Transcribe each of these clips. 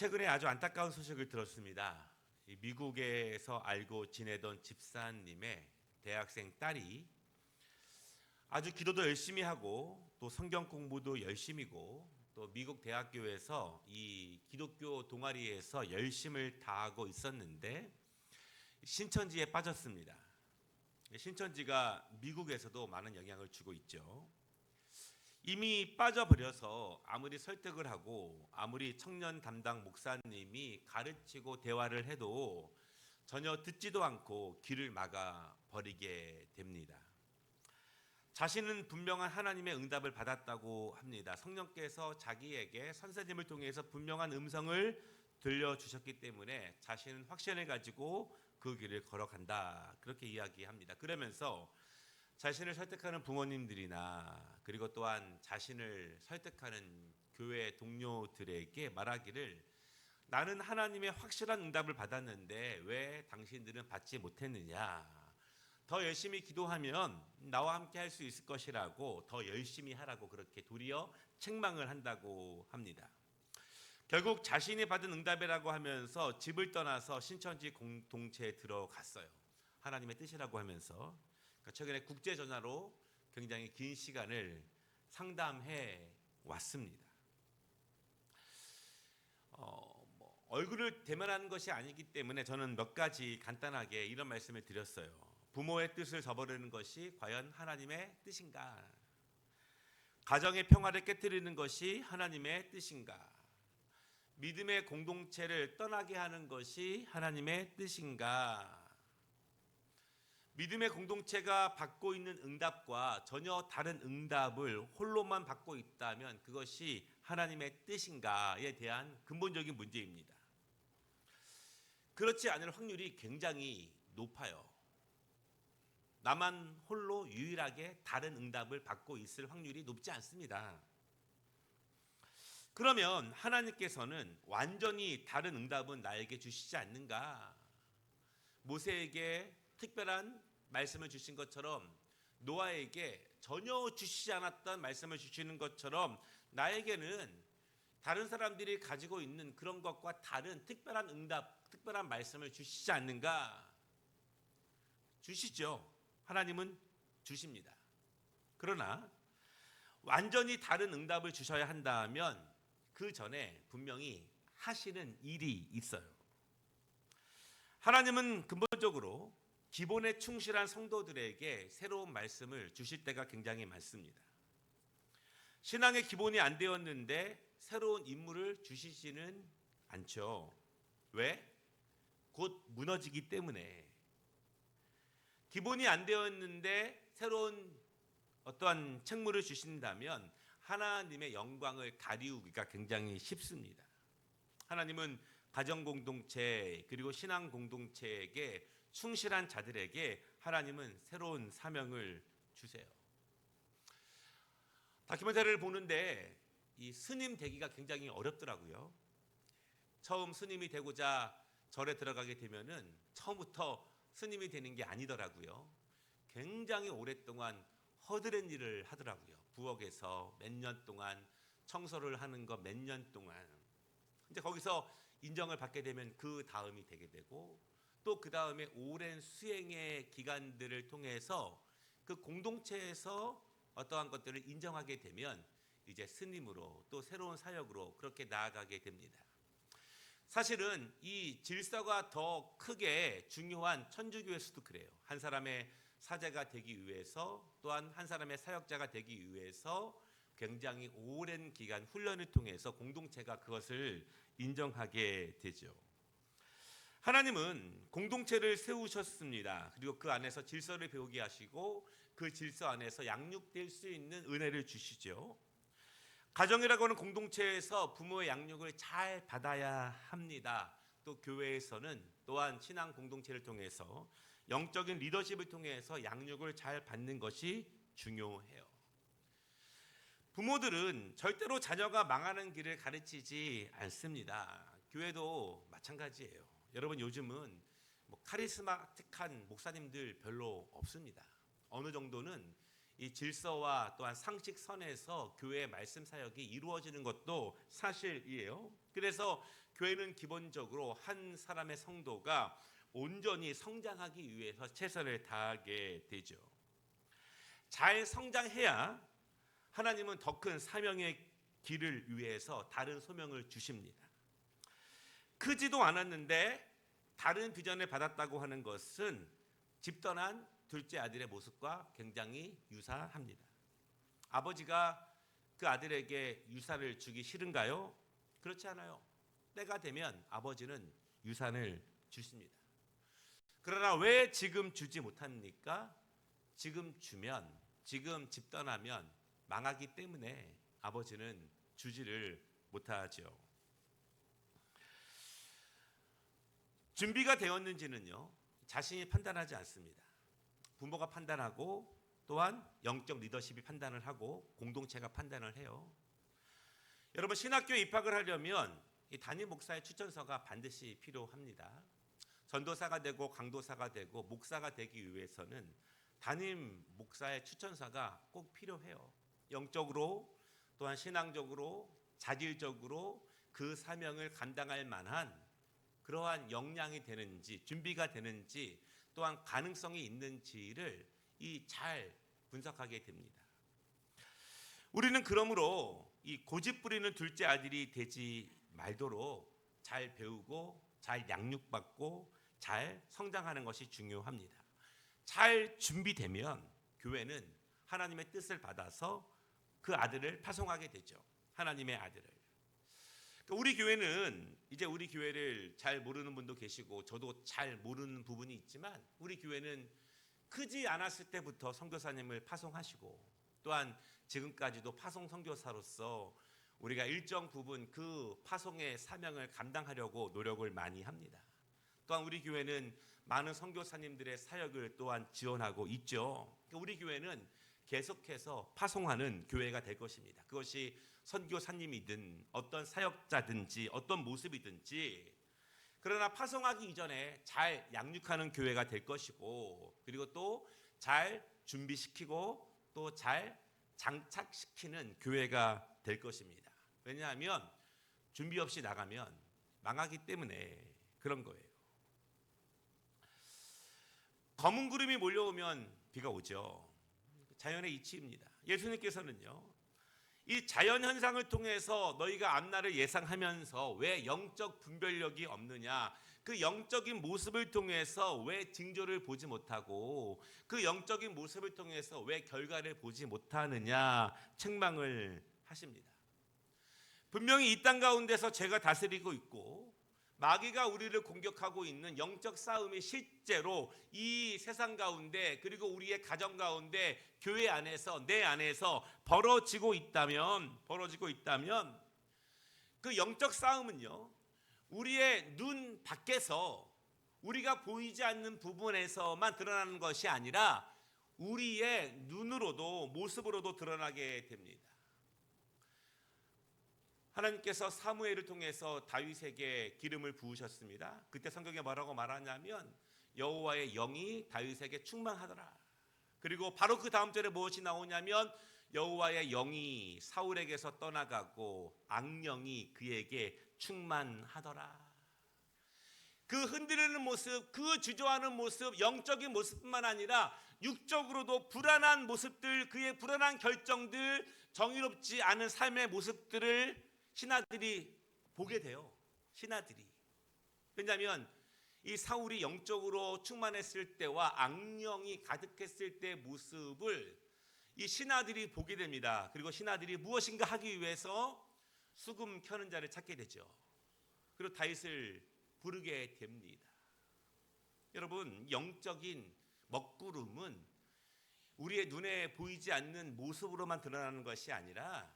최근에 아주 안타까운 소식을 들었습니다. 미국에서 알고 지내던 집사님의 대학생 딸이 아주 기도도 열심히 하고 또 성경 공부도 열심히고 또 미국 대학교에서 이 기독교 동아리에서 열심을 다하고 있었는데 신천지에 빠졌습니다. 신천지가 미국에서도 많은 영향을 주고 있죠. 이미 빠져버려서 아무리 설득을 하고 아무리 청년 담당 목사님이 가르치고 대화를 해도 전혀 듣지도 않고 귀를 막아 버리게 됩니다. 자신은 분명한 하나님의 응답을 받았다고 합니다. 성령께서 자기에게 선생님을 통해서 분명한 음성을 들려주셨기 때문에 자신은 확신을 가지고 그 길을 걸어간다, 그렇게 이야기합니다. 그러면서 자신을 설득하는 부모님들이나 그리고 또한 자신을 설득하는 교회 동료들에게 말하기를, 나는 하나님의 확실한 응답을 받았는데 왜 당신들은 받지 못했느냐, 더 열심히 기도하면 나와 함께 할 수 있을 것이라고 더 열심히 하라고 그렇게 도리어 책망을 한다고 합니다. 결국 자신이 받은 응답이라고 하면서 집을 떠나서 신천지 공동체에 들어갔어요. 하나님의 뜻이라고 하면서. 최근에 국제 전화로 굉장히 긴 시간을 상담해 왔습니다. 얼굴을 대면하는 것이 아니기 때문에 저는 몇 가지 간단하게 이런 말씀을 드렸어요. 부모의 뜻을 저버리는 것이 과연 하나님의 뜻인가? 가정의 평화를 깨뜨리는 것이 하나님의 뜻인가? 믿음의 공동체를 떠나게 하는 것이 하나님의 뜻인가? 믿음의 공동체가 받고 있는 응답과 전혀 다른 응답을 홀로만 받고 있다면 그것이 하나님의 뜻인가에 대한 근본적인 문제입니다. 그렇지 않을 확률이 굉장히 높아요. 나만 홀로 유일하게 다른 응답을 받고 있을 확률이 높지 않습니다. 그러면 하나님께서는 완전히 다른 응답은 나에게 주시지 않는가? 모세에게 특별한 말씀을 주신 것처럼, 노아에게 전혀 주시지 않았던 말씀을 주시는 것처럼 나에게는 다른 사람들이 가지고 있는 그런 것과 다른 특별한 응답, 특별한 말씀을 주시지 않는가? 주시죠. 하나님은 주십니다. 그러나 완전히 다른 응답을 주셔야 한다면 그 전에 분명히 하시는 일이 있어요. 하나님은 근본적으로 기본에 충실한 성도들에게 새로운 말씀을 주실 때가 굉장히 많습니다. 신앙의 기본이 안 되었는데 새로운 인물을 주시지는 않죠. 왜? 곧 무너지기 때문에. 기본이 안 되었는데 새로운 어떠한 책무를 주신다면 하나님의 영광을 가리우기가 굉장히 쉽습니다. 하나님은 가정 공동체 그리고 신앙 공동체에게 충실한 자들에게 하나님은 새로운 사명을 주세요. 다큐멘터리를 보는데 이 스님 되기가 굉장히 어렵더라고요. 처음 스님이 되고자 절에 들어가게 되면은 처음부터 스님이 되는 게 아니더라고요. 굉장히 오랫동안 허드렛 일을 하더라고요. 부엌에서 몇 년 동안 청소를 하는 거 몇 년 동안. 이제 거기서 인정을 받게 되면 그 다음이 되게 되고 또 그 다음에 오랜 수행의 기간들을 통해서 그 공동체에서 어떠한 것들을 인정하게 되면 이제 스님으로 또 새로운 사역으로 그렇게 나아가게 됩니다. 사실은 이 질서가 더 크게 중요한 천주교에서도 그래요. 한 사람의 사제가 되기 위해서 또한 한 사람의 사역자가 되기 위해서 굉장히 오랜 기간 훈련을 통해서 공동체가 그것을 인정하게 되죠. 하나님은 공동체를 세우셨습니다. 그리고 그 안에서 질서를 배우게 하시고 그 질서 안에서 양육될 수 있는 은혜를 주시죠. 가정이라고 하는 공동체에서 부모의 양육을 잘 받아야 합니다. 또 교회에서는 또한 신앙 공동체를 통해서 영적인 리더십을 통해서 양육을 잘 받는 것이 중요해요. 부모들은 절대로 자녀가 망하는 길을 가르치지 않습니다. 교회도 마찬가지예요. 여러분, 요즘은 카리스마틱한 목사님들 별로 없습니다. 어느 정도는 이 질서와 또한 상식선에서 교회의 말씀 사역이 이루어지는 것도 사실이에요. 그래서 교회는 기본적으로 한 사람의 성도가 온전히 성장하기 위해서 최선을 다하게 되죠. 잘 성장해야 하나님은 더 큰 사명의 길을 위해서 다른 소명을 주십니다. 크지도 않았는데 다른 비전을 받았다고 하는 것은 집 떠난 둘째 아들의 모습과 굉장히 유사합니다. 아버지가 그 아들에게 유산을 주기 싫은가요? 그렇지 않아요. 때가 되면 아버지는 유산을 주십니다. 그러나 왜 지금 주지 못합니까? 지금 주면, 지금 집 떠나면 망하기 때문에 아버지는 주지를 못하죠. 준비가 되었는지는요, 자신이 판단하지 않습니다. 부모가 판단하고 또한 영적 리더십이 판단을 하고 공동체가 판단을 해요. 여러분, 신학교에 입학을 하려면 이 담임 목사의 추천서가 반드시 필요합니다. 전도사가 되고 강도사가 되고 목사가 되기 위해서는 담임 목사의 추천서가 꼭 필요해요. 영적으로 또한 신앙적으로 자질적으로 그 사명을 감당할 만한 그러한 역량이 되는지 준비가 되는지 또한 가능성이 있는지를 잘 분석하게 됩니다. 우리는 그러므로 이 고집 부리는 둘째 아들이 되지 말도록 잘 배우고 잘 양육받고 잘 성장하는 것이 중요합니다. 잘 준비되면 교회는 하나님의 뜻을 받아서 그 아들을 파송하게 되죠. 하나님의 아들을. 우리 교회는 이제 우리 교회를 잘 모르는 분도 계시고 저도 잘 모르는 부분이 있지만 우리 교회는 크지 않았을 때부터 선교사님을 파송하시고 또한 지금까지도 파송 선교사로서 우리가 일정 부분 그 파송의 사명을 감당하려고 노력을 많이 합니다. 또한 우리 교회는 많은 선교사님들의 사역을 또한 지원하고 있죠. 우리 교회는 계속해서 파송하는 교회가 될 것입니다. 그것이 선교사님이든 어떤 사역자든지 어떤 모습이든지, 그러나 파송하기 이전에 잘 양육하는 교회가 될 것이고, 그리고 또 잘 준비시키고 또 잘 장착시키는 교회가 될 것입니다. 왜냐하면 준비 없이 나가면 망하기 때문에 그런 거예요. 검은 구름이 몰려오면 비가 오죠. 자연의 이치입니다. 예수님께서는요, 이 자연 현상을 통해서 너희가 앞날을 예상하면서 왜 영적 분별력이 없느냐, 그 영적인 모습을 통해서 왜 징조를 보지 못하고 그 영적인 모습을 통해서 왜 결과를 보지 못하느냐 책망을 하십니다. 분명히 이 땅 가운데서 죄가 다스리고 있고 마귀가 우리를 공격하고 있는 영적 싸움이 실제로 이 세상 가운데 그리고 우리의 가정 가운데 교회 안에서 내 안에서 벌어지고 있다면 그 영적 싸움은요, 우리의 눈 밖에서 우리가 보이지 않는 부분에서만 드러나는 것이 아니라 우리의 눈으로도 모습으로도 드러나게 됩니다. 하나님께서 사무엘을 통해서 다윗에게 기름을 부으셨습니다. 그때 성경에 뭐라고 말하냐면 여호와의 영이 다윗에게 충만하더라. 그리고 바로 그 다음 절에 무엇이 나오냐면 여호와의 영이 사울에게서 떠나가고 악령이 그에게 충만하더라. 그 흔들리는 모습, 그 주저하는 모습, 영적인 모습뿐만 아니라 육적으로도 불안한 모습들, 그의 불안한 결정들, 정의롭지 않은 삶의 모습들을 신하들이 보게 돼요. 신하들이. 왜냐하면 이 사울이 영적으로 충만했을 때와 악령이 가득했을 때의 모습을 이 신하들이 보게 됩니다. 그리고 신하들이 무엇인가 하기 위해서 수금 켜는 자를 찾게 되죠. 그리고 다윗을 부르게 됩니다. 여러분, 영적인 먹구름은 우리의 눈에 보이지 않는 모습으로만 드러나는 것이 아니라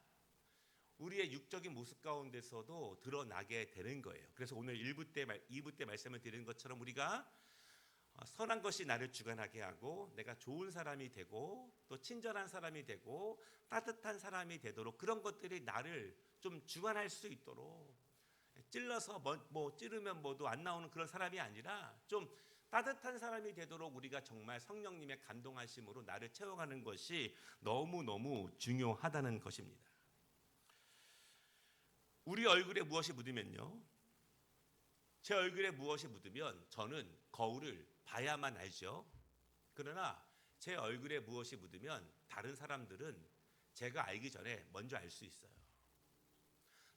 우리의 육적인 모습 가운데서도 드러나게 되는 거예요. 그래서 오늘 2부 때 말씀을 드리는 것처럼 우리가 선한 것이 나를 주관하게 하고 내가 좋은 사람이 되고 또 친절한 사람이 되고 따뜻한 사람이 되도록 그런 것들이 나를 좀 주관할 수 있도록 찔러서 뭐 찌르면 뭐도 안 나오는 그런 사람이 아니라 좀 따뜻한 사람이 되도록 우리가 정말 성령님의 감동하심으로 나를 채워가는 것이 너무너무 중요하다는 것입니다. 우리 얼굴에 무엇이 묻으면요, 제 얼굴에 무엇이 묻으면 저는 거울을 봐야만 알죠. 그러나 제 얼굴에 무엇이 묻으면 다른 사람들은 제가 알기 전에 먼저 알 수 있어요.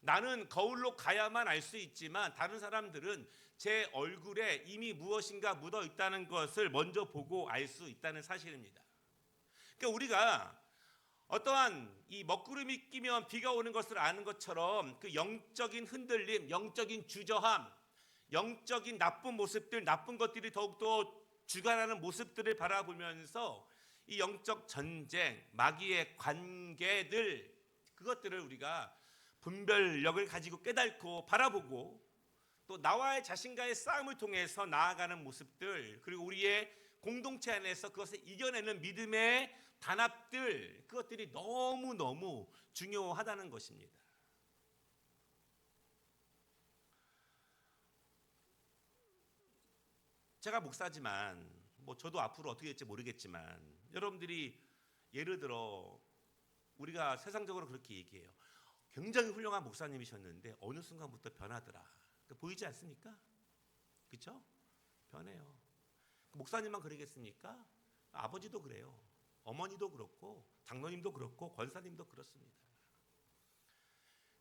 나는 거울로 가야만 알 수 있지만 다른 사람들은 제 얼굴에 이미 무엇인가 묻어 있다는 것을 먼저 보고 알 수 있다는 사실입니다. 그러니까 우리가 어떠한 이 먹구름이 끼면 비가 오는 것을 아는 것처럼 그 영적인 흔들림, 영적인 주저함, 영적인 나쁜 모습들, 나쁜 것들이 더욱더 주관하는 모습들을 바라보면서 이 영적 전쟁, 마귀의 관계들, 그것들을 우리가 분별력을 가지고 깨닫고 바라보고 또 나와의 자신과의 싸움을 통해서 나아가는 모습들, 그리고 우리의 공동체 안에서 그것을 이겨내는 믿음의 단합들, 그것들이 너무너무 중요하다는 것입니다. 제가 목사지만 저도 앞으로 어떻게 될지 모르겠지만 여러분들이 예를 들어 우리가 세상적으로 그렇게 얘기해요. 굉장히 훌륭한 목사님이셨는데 어느 순간부터 변하더라. 보이지 않습니까? 그렇죠? 변해요. 목사님만 그러겠습니까? 아버지도 그래요. 어머니도 그렇고 장로님도 그렇고 권사님도 그렇습니다.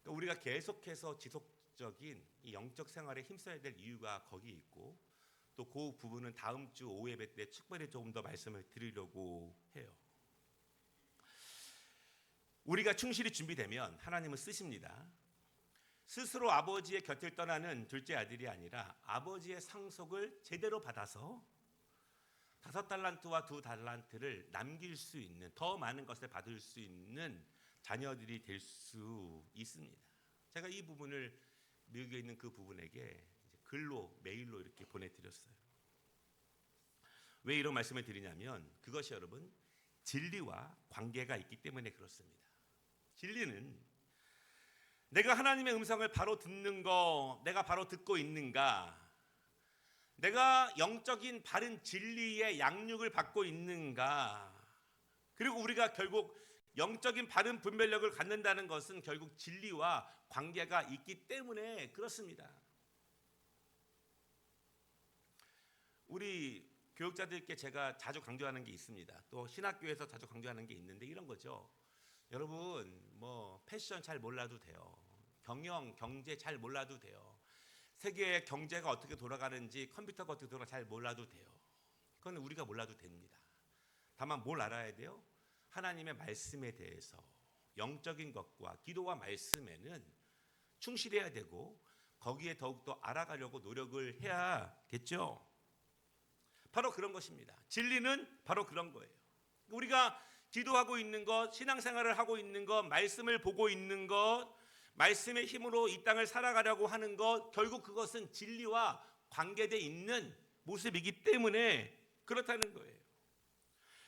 우리가 계속해서 지속적인 이 영적 생활에 힘써야 될 이유가 거기에 있고 또 그 부분은 다음 주 오후 예배 때 특별히 조금 더 말씀을 드리려고 해요. 우리가 충실히 준비되면 하나님은 쓰십니다. 스스로 아버지의 곁을 떠나는 둘째 아들이 아니라 아버지의 상속을 제대로 받아서 5달란트와 2달란트를 남길 수 있는, 더 많은 것을 받을 수 있는 자녀들이 될 수 있습니다. 제가 이 부분을 미국에 있는 그 부분에게 글로 메일로 이렇게 보내드렸어요. 왜 이런 말씀을 드리냐면 그것이 여러분 진리와 관계가 있기 때문에 그렇습니다. 진리는 내가 하나님의 음성을 바로 듣는 거, 내가 바로 듣고 있는가, 내가 영적인 바른 진리의 양육을 받고 있는가, 그리고 우리가 결국 영적인 바른 분별력을 갖는다는 것은 결국 진리와 관계가 있기 때문에 그렇습니다. 우리 교육자들께 제가 자주 강조하는 게 있습니다. 또 신학교에서 자주 강조하는 게 있는데 이런 거죠. 여러분 패션 잘 몰라도 돼요. 경영, 경제 잘 몰라도 돼요. 세계의 경제가 어떻게 돌아가는지, 컴퓨터가 어떻게 돌아가는지 잘 몰라도 돼요. 그건 우리가 몰라도 됩니다. 다만 뭘 알아야 돼요? 하나님의 말씀에 대해서 영적인 것과 기도와 말씀에는 충실해야 되고 거기에 더욱더 알아가려고 노력을 해야겠죠. 바로 그런 것입니다. 진리는 바로 그런 거예요. 우리가 기도하고 있는 것, 신앙생활을 하고 있는 것, 말씀을 보고 있는 것, 말씀의 힘으로 이 땅을 살아가려고 하는 것, 결국 그것은 진리와 관계되어 있는 모습이기 때문에 그렇다는 거예요.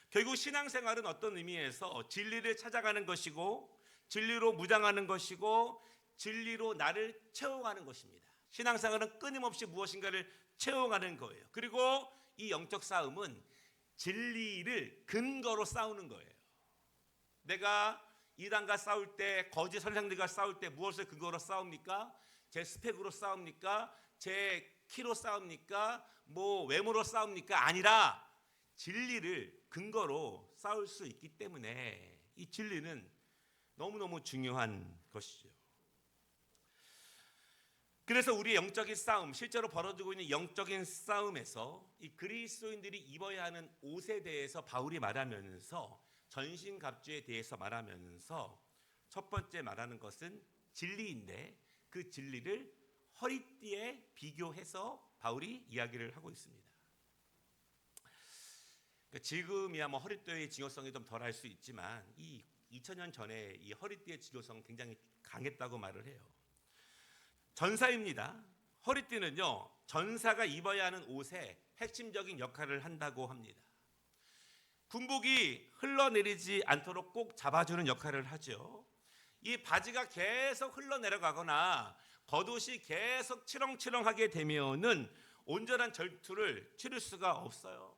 결국 신앙생활은 어떤 의미에서 진리를 찾아가는 것이고 진리로 무장하는 것이고 진리로 나를 채워가는 것입니다. 신앙생활은 끊임없이 무엇인가를 채워가는 거예요. 그리고 이 영적 싸움은 진리를 근거로 싸우는 거예요. 내가 이단과 싸울 때, 거짓 선생들과 싸울 때 무엇을 근거로 싸웁니까? 제 스펙으로 싸웁니까? 제 키로 싸웁니까? 외모로 싸웁니까? 아니라 진리를 근거로 싸울 수 있기 때문에 이 진리는 너무너무 중요한 것이죠. 그래서 우리의 영적인 싸움, 실제로 벌어지고 있는 영적인 싸움에서 이 그리스도인들이 입어야 하는 옷에 대해서 바울이 말하면서 전신갑주에 대해서 말하면서 첫 번째 말하는 것은 진리인데 그 진리를 허리띠에 비교해서 바울이 이야기를 하고 있습니다. 그러니까 지금이야 허리띠의 중요성이 좀 덜할 수 있지만 이 2000년 전에 이 허리띠의 중요성은 굉장히 강했다고 말을 해요. 전사입니다. 허리띠는요, 전사가 입어야 하는 옷의 핵심적인 역할을 한다고 합니다. 군복이 흘러내리지 않도록 꼭 잡아주는 역할을 하죠. 이 바지가 계속 흘러내려가거나 겉옷이 계속 치렁치렁하게 되면은 온전한 절투를 치를 수가 없어요.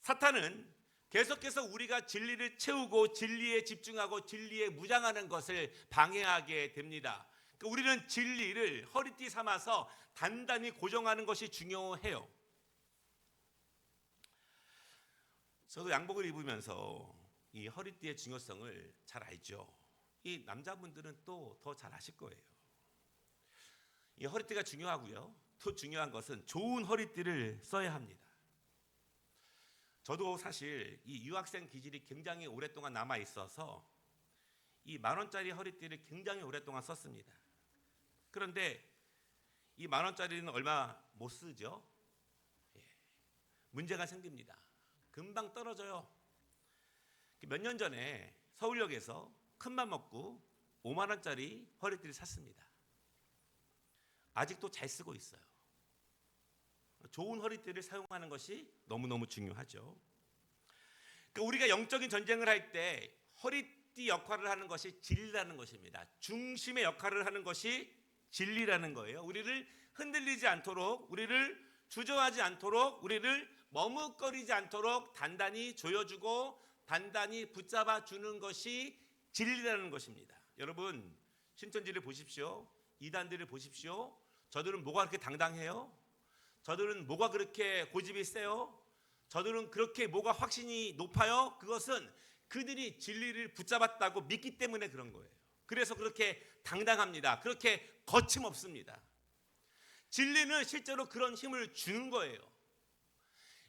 사탄은 계속해서 우리가 진리를 채우고 진리에 집중하고 진리에 무장하는 것을 방해하게 됩니다. 우리는 진리를 허리띠 삼아서 단단히 고정하는 것이 중요해요. 저도 양복을 입으면서 이 허리띠의 중요성을 잘 알죠. 이 남자분들은 또 더 잘 아실 거예요. 이 허리띠가 중요하고요. 또 중요한 것은 좋은 허리띠를 써야 합니다. 저도 사실 이 유학생 기질이 굉장히 오랫동안 남아 있어서 이 10,000원짜리 허리띠를 굉장히 오랫동안 썼습니다. 그런데 이 10,000원짜리는 얼마 못 쓰죠. 문제가 생깁니다. 금방 떨어져요. 몇 년 전에 서울역에서 큰맘 먹고 50,000원짜리 허리띠를 샀습니다. 아직도 잘 쓰고 있어요. 좋은 허리띠를 사용하는 것이 너무너무 중요하죠. 우리가 영적인 전쟁을 할 때 허리띠 역할을 하는 것이 진리라는 것입니다. 중심의 역할을 하는 것이 진리라는 거예요. 우리를 흔들리지 않도록, 우리를 주저하지 않도록, 우리를 머뭇거리지 않도록 단단히 조여주고 단단히 붙잡아 주는 것이 진리라는 것입니다. 여러분, 신천지를 보십시오. 이단들을 보십시오. 저들은 뭐가 그렇게 당당해요? 저들은 뭐가 그렇게 고집이 세요? 저들은 그렇게 뭐가 확신이 높아요? 그것은 그들이 진리를 붙잡았다고 믿기 때문에 그런 거예요. 그래서 그렇게 당당합니다. 그렇게 거침없습니다. 진리는 실제로 그런 힘을 주는 거예요.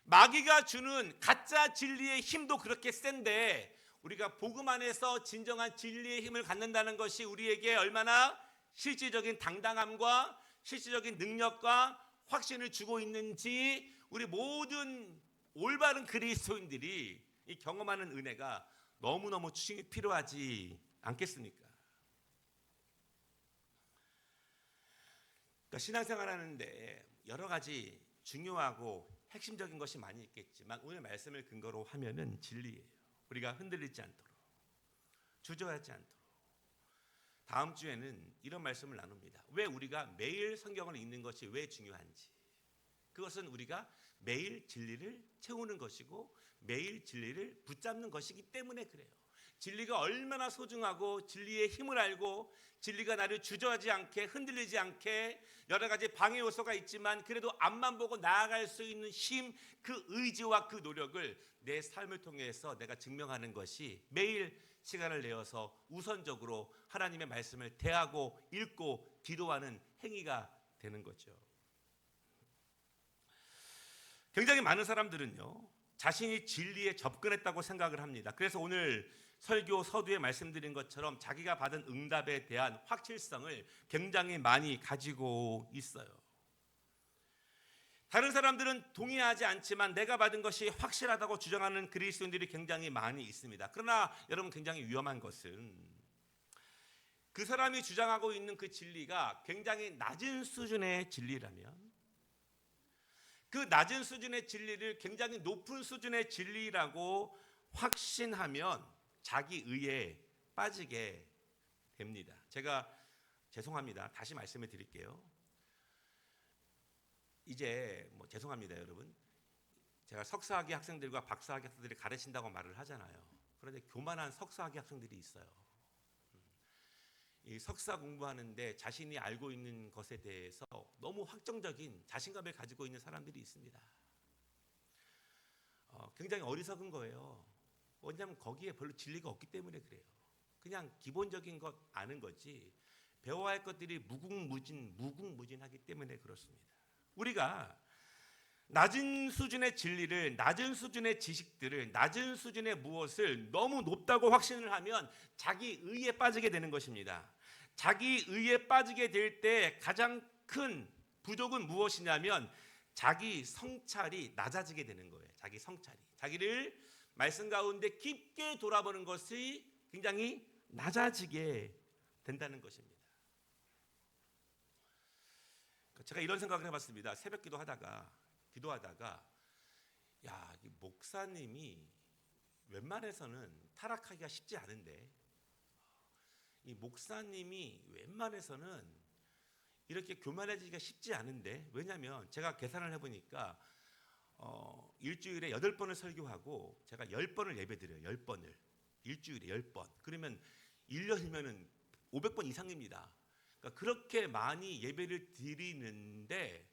마귀가 주는 가짜 진리의 힘도 그렇게 센데 우리가 복음 안에서 진정한 진리의 힘을 갖는다는 것이 우리에게 얼마나 실질적인 당당함과 실질적인 능력과 확신을 주고 있는지 우리 모든 올바른 그리스도인들이 이 경험하는 은혜가 너무너무 필요하지 않겠습니까? 그러니까 신앙생활 하는데 여러 가지 중요하고 핵심적인 것이 많이 있겠지만 오늘 말씀을 근거로 하면은 진리예요. 우리가 흔들리지 않도록, 주저하지 않도록. 다음 주에는 이런 말씀을 나눕니다. 왜 우리가 매일 성경을 읽는 것이 왜 중요한지. 그것은 우리가 매일 진리를 채우는 것이고 매일 진리를 붙잡는 것이기 때문에 그래요. 진리가 얼마나 소중하고 진리의 힘을 알고 진리가 나를 주저하지 않게 흔들리지 않게 여러 가지 방해 요소가 있지만 그래도 앞만 보고 나아갈 수 있는 힘, 그 의지와 그 노력을 내 삶을 통해서 내가 증명하는 것이 매일 시간을 내어서 우선적으로 하나님의 말씀을 대하고 읽고 기도하는 행위가 되는 거죠. 굉장히 많은 사람들은요, 자신이 진리에 접근했다고 생각을 합니다. 그래서 오늘 설교 서두에 말씀드린 것처럼 자기가 받은 응답에 대한 확실성을 굉장히 많이 가지고 있어요. 다른 사람들은 동의하지 않지만 내가 받은 것이 확실하다고 주장하는 그리스도인들이 굉장히 많이 있습니다. 그러나 여러분, 굉장히 위험한 것은 그 사람이 주장하고 있는 그 진리가 굉장히 낮은 수준의 진리라면 그 낮은 수준의 진리를 굉장히 높은 수준의 진리라고 확신하면 자기 의에 빠지게 됩니다. 제가 죄송합니다. 다시 말씀을 드릴게요. 이제 죄송합니다, 여러분. 제가 석사학위 학생들과 박사학위 학생들이 가르친다고 말을 하잖아요. 그런데 교만한 석사학위 학생들이 있어요. 이 석사 공부하는데 자신이 알고 있는 것에 대해서 너무 확정적인 자신감을 가지고 있는 사람들이 있습니다. 굉장히 어리석은 거예요. 왜냐하면 거기에 별로 진리가 없기 때문에 그래요. 그냥 기본적인 것 아는 거지 배워야 할 것들이 무궁무진하기 때문에 그렇습니다. 우리가 낮은 수준의 진리를, 낮은 수준의 지식들을, 낮은 수준의 무엇을 너무 높다고 확신을 하면 자기 의에 빠지게 되는 것입니다. 자기 의에 빠지게 될 때 가장 큰 부족은 무엇이냐면 자기 성찰이 낮아지게 되는 거예요. 자기 성찰이. 자기를 말씀 가운데 깊게 돌아보는 것이 굉장히 낮아지게 된다는 것입니다. 제가 이런 생각을 해봤습니다. 새벽 기도하다가 야, 이 목사님이 웬만해서는 타락하기가 쉽지 않은데 이 목사님이 웬만해서는 이렇게 교만해지기가 쉽지 않은데, 왜냐하면 제가 계산을 해보니까 일주일에 8번을 설교하고 제가 10번을 예배드려요. 10번을 일주일에 10번. 그러면 1년이면은 500번 이상입니다. 그러니까 그렇게 많이 예배를 드리는데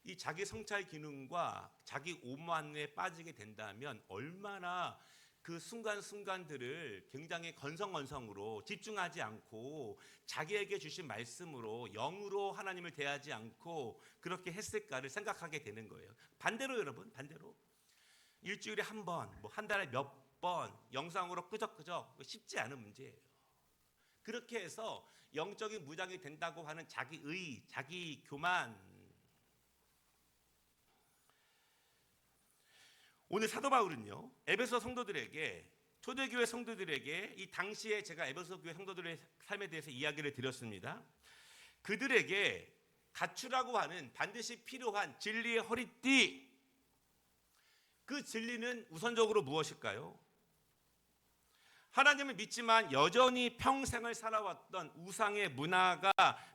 이 자기 성찰 기능과 자기 오만에 빠지게 된다면 얼마나 그 순간순간들을 굉장히 건성건성으로 집중하지 않고 자기에게 주신 말씀으로 영으로 하나님을 대하지 않고 그렇게 했을까를 생각하게 되는 거예요. 반대로 여러분, 반대로 일주일에 한 번, 뭐 한 달에 몇 번 영상으로 끄적끄적 쉽지 않은 문제예요. 그렇게 해서 영적인 무장이 된다고 하는 자기의, 자기 교만. 오늘 사도 바울은요, 에베소 성도들에게, 초대교회 성도들에게 이 당시에 제가 에베소 교회 성도들의 삶에 대해서 이야기를 드렸습니다. 그들에게 갖추라고 하는 반드시 필요한 진리의 허리띠, 그 진리는 우선적으로 무엇일까요? 하나님을 믿지만 여전히 평생을 살아왔던 우상의 문화가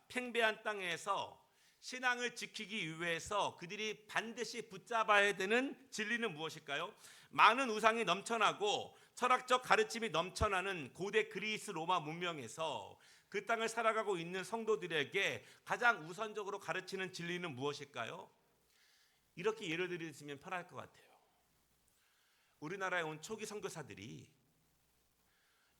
팽배한 땅에서 신앙을 지키기 위해서 그들이 반드시 붙잡아야 되는 진리는 무엇일까요? 많은 우상이 넘쳐나고 철학적 가르침이 넘쳐나는 고대 그리스 로마 문명에서 그 땅을 살아가고 있는 성도들에게 가장 우선적으로 가르치는 진리는 무엇일까요? 이렇게 예를 들으시면 편할 것 같아요. 우리나라에 온 초기 선교사들이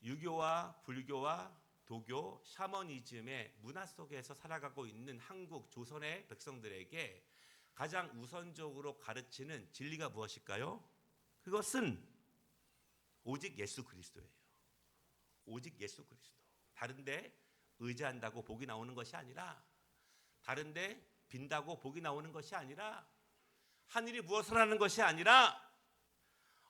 유교와 불교와 도교, 샤머니즘의 문화 속에서 살아가고 있는 한국 조선의 백성들에게 가장 우선적으로 가르치는 진리가 무엇일까요? 그것은 오직 예수 그리스도예요. 오직 예수 그리스도. 다른데 의지한다고 복이 나오는 것이 아니라, 다른데 빈다고 복이 나오는 것이 아니라, 하늘이 무엇을 하는 것이 아니라,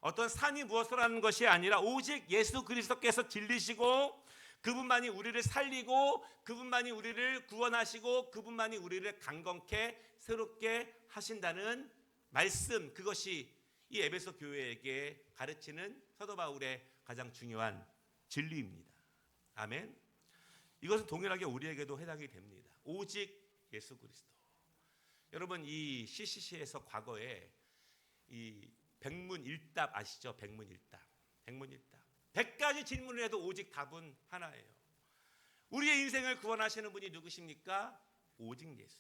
어떤 산이 무엇을 하는 것이 아니라 오직 예수 그리스도께서 진리시고 그분만이 우리를 살리고 그분만이 우리를 구원하시고 그분만이 우리를 강건케 새롭게 하신다는 말씀, 그것이 이 에베소 교회에게 가르치는 사도 바울의 가장 중요한 진리입니다. 아멘. 이것은 동일하게 우리에게도 해당이 됩니다. 오직 예수 그리스도. 여러분, 이 CCC에서 과거에 이 백문일답 아시죠? 백문일답. 100가지 질문을 해도 오직 답은 하나예요. 우리의 인생을 구원하시는 분이 누구십니까? 오직 예수.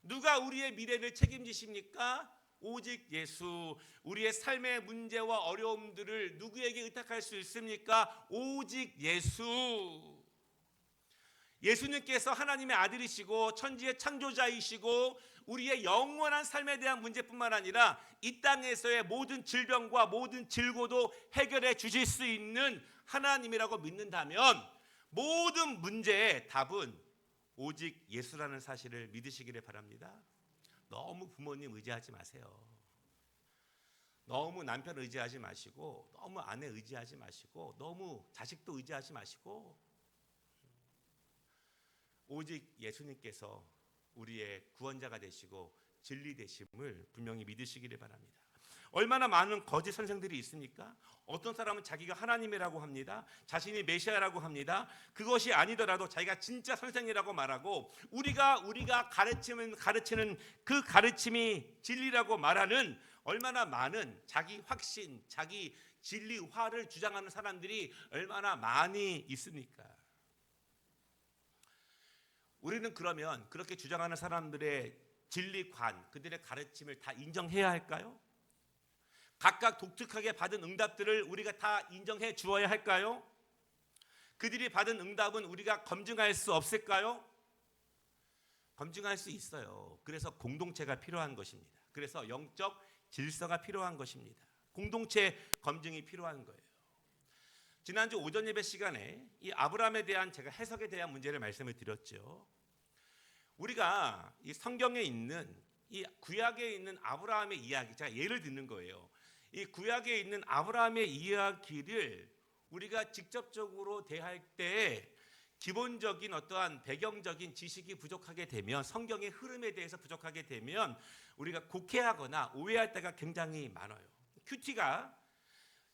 누가 우리의 미래를 책임지십니까? 오직 예수. 우리의 삶의 문제와 어려움들을 누구에게 의탁할 수 있습니까? 오직 예수. 예수님께서 하나님의 아들이시고 천지의 창조자이시고 우리의 영원한 삶에 대한 문제뿐만 아니라 이 땅에서의 모든 질병과 모든 질고도 해결해 주실 수 있는 하나님이라고 믿는다면 모든 문제의 답은 오직 예수라는 사실을 믿으시기를 바랍니다. 너무 부모님 의지하지 마세요. 너무 남편 의지하지 마시고, 너무 아내 의지하지 마시고, 너무 자식도 의지하지 마시고, 오직 예수님께서 우리의 구원자가 되시고 진리 되심을 분명히 믿으시기를 바랍니다. 얼마나 많은 거짓 선생들이 있습니까? 어떤 사람은 자기가 하나님이라고 합니다. 자신이 메시아라고 합니다. 그것이 아니더라도 자기가 진짜 선생이라고 말하고 우리가 가르치는 그 가르침이 진리라고 말하는 얼마나 많은 자기 확신, 자기 진리화를 주장하는 사람들이 얼마나 많이 있습니까? 우리는 그러면 그렇게 주장하는 사람들의 진리관, 그들의 가르침을 다 인정해야 할까요? 각각 독특하게 받은 응답들을 우리가 다 인정해 주어야 할까요? 그들이 받은 응답은 우리가 검증할 수 없을까요? 검증할 수 있어요. 그래서 공동체가 필요한 것입니다. 그래서 영적 질서가 필요한 것입니다. 공동체 검증이 필요한 거예요. 지난주 오전 예배 시간에 이 아브라함에 대한 제가 해석에 대한 문제를 말씀을 드렸죠. 우리가 이 성경에 있는 이 구약에 있는 아브라함의 이야기, 제가 예를 듣는 거예요. 이 구약에 있는 아브라함의 이야기를 우리가 직접적으로 대할 때 기본적인 어떠한 배경적인 지식이 부족하게 되면, 성경의 흐름에 대해서 부족하게 되면 우리가 곡해하거나 오해할 때가 굉장히 많아요. 큐티가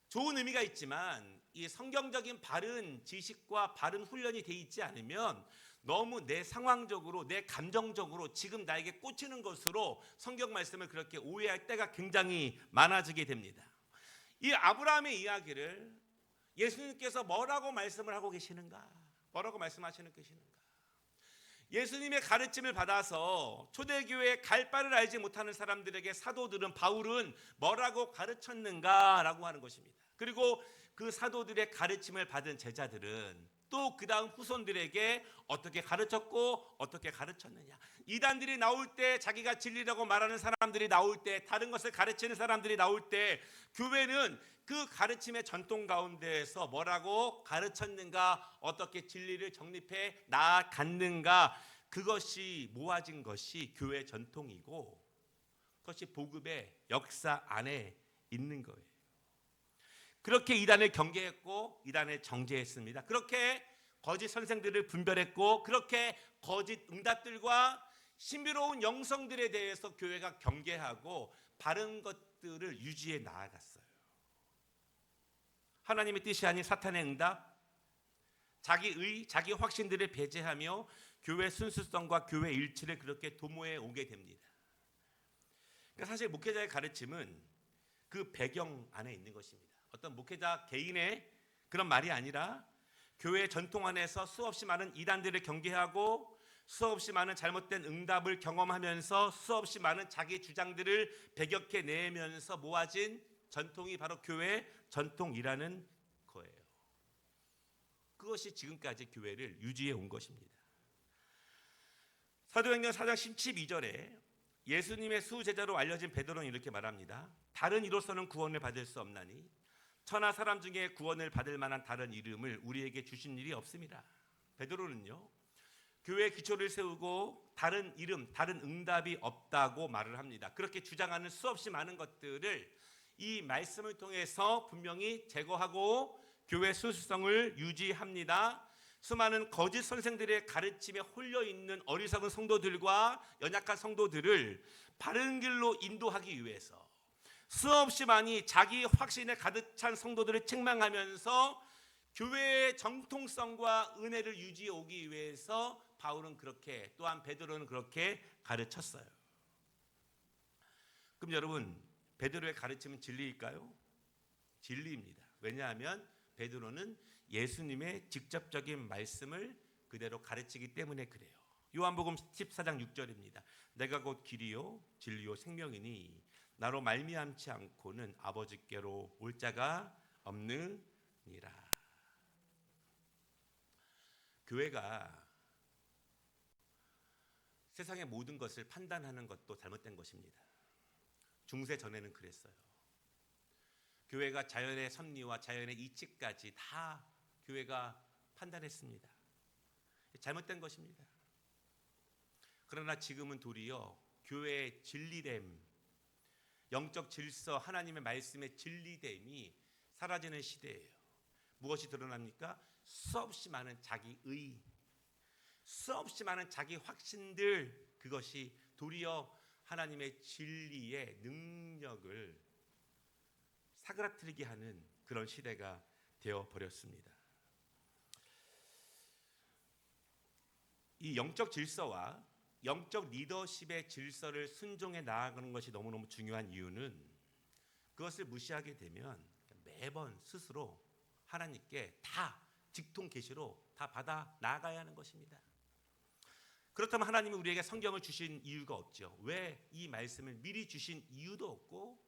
좋은 의미가 있지만 이 성경적인 바른 지식과 바른 훈련이 돼 있지 않으면 너무 내 상황적으로 내 감정적으로 지금 나에게 꽂히는 것으로 성경 말씀을 그렇게 오해할 때가 굉장히 많아지게 됩니다. 이 아브라함의 이야기를 예수님께서 뭐라고 말씀을 하고 계시는가? 뭐라고 말씀하시는 계시는가? 예수님의 가르침을 받아서 초대교회에 갈 바를 알지 못하는 사람들에게 사도들은 바울은 뭐라고 가르쳤는가라고 하는 것입니다. 그리고 그 사도들의 가르침을 받은 제자들은 또 그 다음 후손들에게 어떻게 가르쳤고 어떻게 가르쳤느냐. 이단들이 나올 때, 자기가 진리라고 말하는 사람들이 나올 때, 다른 것을 가르치는 사람들이 나올 때 교회는 그 가르침의 전통 가운데에서 뭐라고 가르쳤는가, 어떻게 진리를 정립해 나아갔는가, 그것이 모아진 것이 교회 전통이고 그것이 복음의 역사 안에 있는 거예요. 그렇게 이단을 경계했고 이단을 정죄했습니다. 그렇게 거짓 선생들을 분별했고 그렇게 거짓 응답들과 신비로운 영성들에 대해서 교회가 경계하고 바른 것들을 유지해 나아갔어요. 하나님의 뜻이 아닌 사탄의 응답, 자기의, 자기 확신들을 배제하며 교회 순수성과 교회 일치를 그렇게 도모해 오게 됩니다. 그러니까 사실 목회자의 가르침은 그 배경 안에 있는 것입니다. 어떤 목회자 개인의 그런 말이 아니라 교회 전통 안에서 수없이 많은 이단들을 경계하고 수없이 많은 잘못된 응답을 경험하면서 수없이 많은 자기 주장들을 배격해 내면서 모아진 전통이 바로 교회 전통이라는 거예요. 그것이 지금까지 교회를 유지해 온 것입니다. 사도행전 4장 12절에 예수님의 수제자로 알려진 베드로는 이렇게 말합니다. 다른 이로서는 구원을 받을 수 없나니 천하 사람 중에 구원을 받을 만한 다른 이름을 우리에게 주신 일이 없습니다. 베드로는요, 교회 기초를 세우고 다른 이름, 다른 응답이 없다고 말을 합니다. 그렇게 주장하는 수없이 많은 것들을 이 말씀을 통해서 분명히 제거하고 교회 순수성을 유지합니다. 수많은 거짓 선생들의 가르침에 홀려 있는 어리석은 성도들과 연약한 성도들을 바른 길로 인도하기 위해서 수없이 많이 자기 확신에 가득 찬 성도들을 책망하면서 교회의 정통성과 은혜를 유지해 오기 위해서 바울은 그렇게, 또한 베드로는 그렇게 가르쳤어요. 그럼 여러분, 베드로의 가르침은 진리일까요? 진리입니다. 왜냐하면 베드로는 예수님의 직접적인 말씀을 그대로 가르치기 때문에 그래요. 요한복음 14장 6절입니다. 내가 곧 길이요 진리요 생명이니 나로 말미암지 않고는 아버지께로 올 자가 없느니라. 교회가 세상의 모든 것을 판단하는 것도 잘못된 것입니다. 중세 전에는 그랬어요. 교회가 자연의 섭리와 자연의 이치까지 다 교회가 판단했습니다. 잘못된 것입니다. 그러나 지금은 도리어 교회의 진리됨, 영적 질서, 하나님의 말씀의 진리됨이 사라지는 시대예요. 무엇이 드러납니까? 수없이 많은 자기의, 수없이 많은 자기 확신들, 그것이 도리어 하나님의 진리의 능력을 사그라뜨리게 하는 그런 시대가 되어버렸습니다. 이 영적 질서와 영적 리더십의 질서를 순종해 나아가는 것이 너무너무 중요한 이유는 그것을 무시하게 되면 매번 스스로 하나님께 다 직통 계시로 다 받아 나아가야 하는 것입니다. 그렇다면 하나님이 우리에게 성경을 주신 이유가 없죠. 왜 이 말씀을 미리 주신 이유도 없고,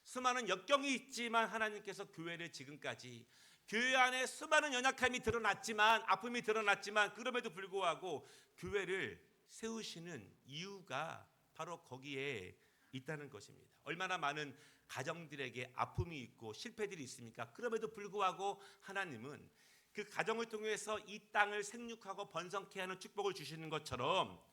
수많은 역경이 있지만 하나님께서 교회를 지금까지, 교회 안에 수많은 연약함이 드러났지만, 아픔이 드러났지만 그럼에도 불구하고 교회를 세우시는 이유가 바로 거기에 있다는 것입니다. 얼마나 많은 가정들에게 아픔이 있고 실패들이 있습니까? 그럼에도 불구하고 하나님은 그 가정을 통해서 이 땅을 생육하고 번성케 하는 축복을 주시는 것처럼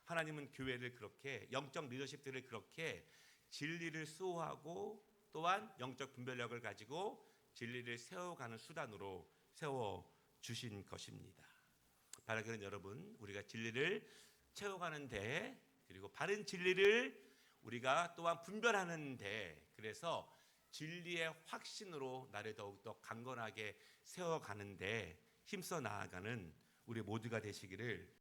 하나님은 교회를 그렇게, 영적 리더십들을 그렇게 진리를 수호하고 또한 영적 분별력을 가지고 진리를 세워가는 수단으로 세워주신 것입니다. 바라기는 여러분, 우리가 진리를 채워가는데, 그리고 바른 진리를 우리가 또한 분별하는데, 그래서 진리의 확신으로 나를 더욱더 강건하게 세워가는데 힘써 나아가는 우리 모두가 되시기를